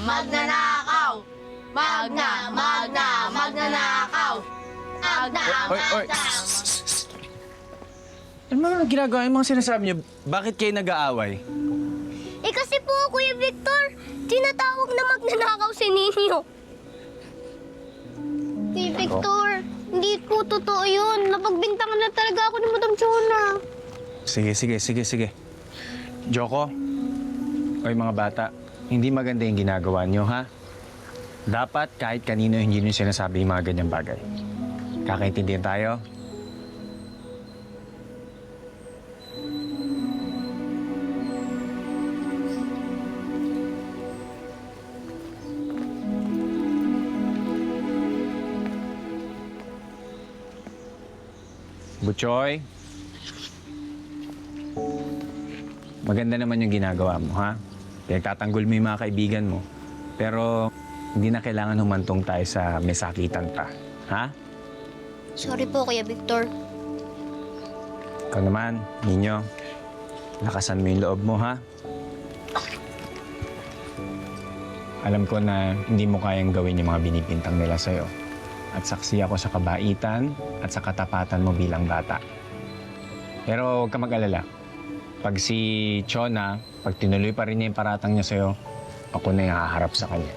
magnanakaw! Magnanakaw! Oy! Ano mga ginagawa yung mga sinasabi niyo? Bakit kayo nag-aaway? Eh kasi po, Kuya Victor, tinatawag na magnanakaw si Ninyo. Kuya Victor, hindi po totoo yun. Napagbintangan na talaga ako ni Madam Chona. Sige. Joko, oy mga bata, hindi maganda yung ginagawa niyo, ha? Dapat kahit kanino hindi niyo sinasabi yung mga ganyang bagay. Kakaintindihan tayo? Butchoy, maganda naman yung ginagawa mo, ha? Pinagtatanggol mo yung mga kaibigan mo. Pero hindi na kailangan humantong tayo sa may sakitan pa, ha? Sorry po, Kuya Victor. Ikaw naman, Ninyo, lakasan mo yung loob mo, ha? Alam ko na hindi mo kayang gawin yung mga binipintang nila sa'yo. At saksi ako sa kabaitan at sa katapatan mo bilang bata. Pero huwag ka mag-alala. Pag si Chona, pag tinuloy pa rin niya yung paratang niya sa'yo, ako na yung haharap sa kanya.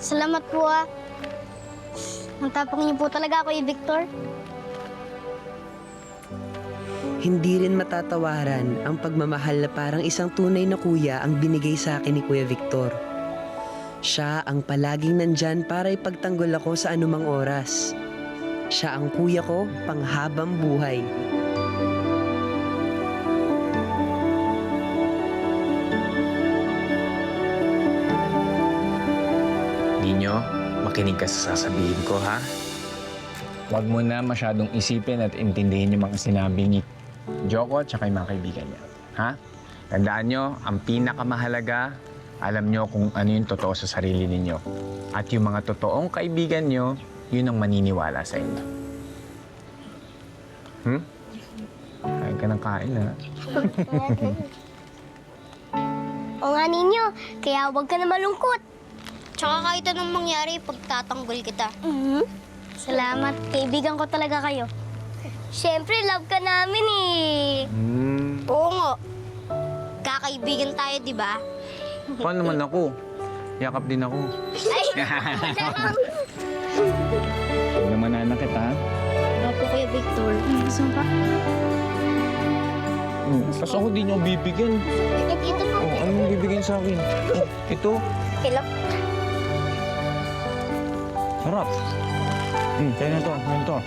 Salamat po, ah. Ang tapang niyo po talaga, Kuya Victor. Hindi rin matatawaran ang pagmamahal na parang isang tunay na kuya ang binigay sa akin ni Kuya Victor. Siya ang palaging nandyan para ipagtanggol ako sa anumang oras. Siya ang kuya ko panghabang buhay. Ninyo, makinig ka sa sasabihin ko, ha? Huwag mo na masyadong isipin at intindihin yung mga sinabi ni Joko at saka yung mga kaibigan niya. Ha? Tandaan nyo, ang pinakamahalaga, alam nyo kung ano yung totoo sa sarili ninyo. At yung mga totoong kaibigan nyo, yun ang maniniwala sa inyo. Kain ka ng kain, ha? O nga ninyo, kaya huwag ka na malungkot. Tsaka kahit anong mangyari, pagtatanggol kita. Salamat, kaibigan ko talaga kayo. Siyempre, love ka namin eh. Oo nga. Kakaibigan tayo, di ba? Paano naman ako? Yakap din ako. Ay, Huwag naman anak kita, ha? Opo, Kuya Victor. Gusto mo pa? Tapos ako di niyo bibigyan. Ito po. Oh, anong bibigyan sa akin? Oh, ito. Pilok. Sarap. Kaya na to. Kaya to.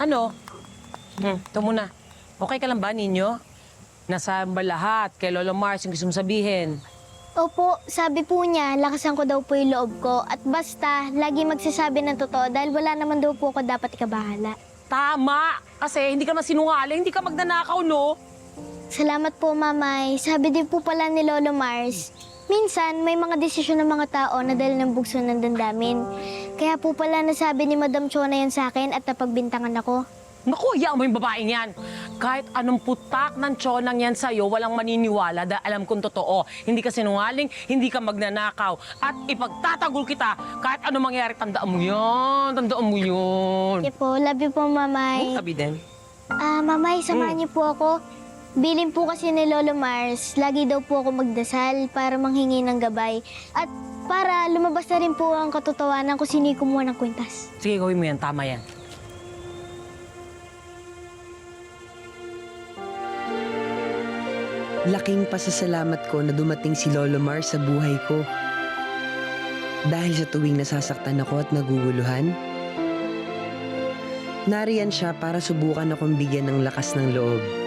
Ano? Ito muna. Okay ka lang ba, Ninyo? Nasa ba lahat? Kay Lolo Mars yung gusto mong sabihin? Opo, sabi po niya, lakasan ko daw po yung loob ko. At basta, lagi magsasabi ng totoo dahil wala naman daw po ako dapat ikabahala. Tama! Kasi hindi ka masinungaling, hindi ka magnanakaw, no? Salamat po, Mamay. Sabi din po pala ni Lolo Mars, minsan may mga desisyon ng mga tao na dahil ng bugso ng damdamin. Kaya po pala nasabi ni Madam Chona yan sa akin at napagbintangan ako. Naku, hayaan mo yung babaeng yan. Kahit anong putak ng tiyonang yan sa'yo, walang maniniwala dahil alam kong totoo. Hindi ka sinungaling, hindi ka magnanakaw. At ipagtatagol kita kahit anong mangyari, tandaan mo yan. Tandaan mo yun. Sige po, love you po, Mamay. Sabi din. Mamay, samahan niyo po ako. Bilin po kasi ni Lolo Mars, lagi daw po ako magdasal para manghingi ng gabay. At para lumabas na rin po ang katotohanan kung sino yung kumuha ng kwintas. Sige, gawin mo yan. Tama yan. Laking pasasalamat ko na dumating si Lolo Mars sa buhay ko. Dahil sa tuwing nasasaktan ako at naguguluhan, nariyan siya para subukan akong bigyan ng lakas ng loob.